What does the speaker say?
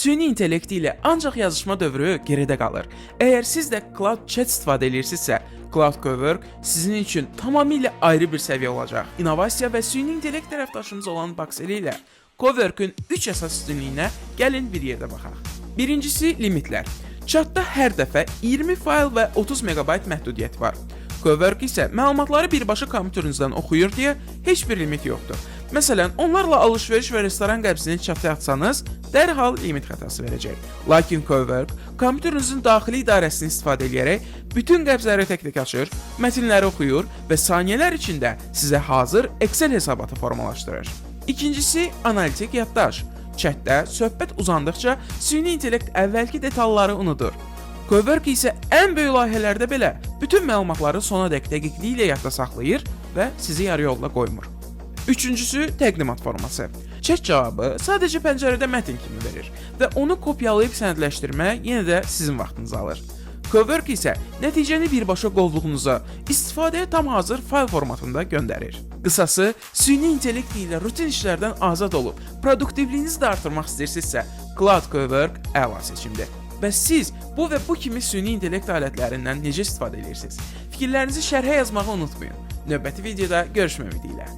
Süni intellekt ilə ancaq yazışma dövrü geridə qalır. Əgər siz də Cloud Chat istifadə edirsinizsə, Cloud Cowork sizin üçün tamamilə ayrı bir səviyyə olacaq. İnnovasiya və süni intellekt tərəfdaşımız olan Baxel ilə Cowork'ün 3 əsas üstünlüyünə gəlin bir yerdə baxaq. Birincisi limitlər. Chatda hər dəfə 20 fayl və 30 megabayt məhdudiyyət var. Cowork isə məlumatları birbaşa kompüterinizdən oxuyur deyə heç bir limit yoxdur. Məsələn, onlarla alış-veriş və restoran qəbzini chatə atsanız, dərhal limit xətası verəcək. Lakin Cowork kompüterinizin daxili idarəsini istifadə edərək bütün qəbzləri tək-tək açır, mətnləri oxuyur və saniyələr içində sizə hazır Excel hesabatı formalaşdırır. İkincisi, analitik yaddaş. Chatdə söhbət uzandıqca süni intellekt əvvəlki detalları unudur. Cowork isə ən böyük layihələrdə belə bütün məlumatları sonadək dəqiqliklə yadda saxlayır və sizi yarı yolda qoymur. Üçüncüsü, təqdimat forması. Chat cavabı sadəcə pəncərədə mətn kimi verir və onu kopyalayıb sənədləşdirmək yenə də sizin vaxtınızı alır. Cowork isə nəticəni birbaşa qovluğunuza, istifadəyə tam hazır fayl formatında göndərir. Qısası, süni intellekt ilə rutin işlərdən azad olub, produktivliyinizi də artırmaq istəyirsinizsə, Cloud Cowork əla seçimdir. Bəs siz bu və bu kimi süni intellekt alətlərindən necə istifadə edirsiniz? Fikirlərinizi şərhə yazmağı unutmayın. Növbəti videoda görüşmək ümidilə.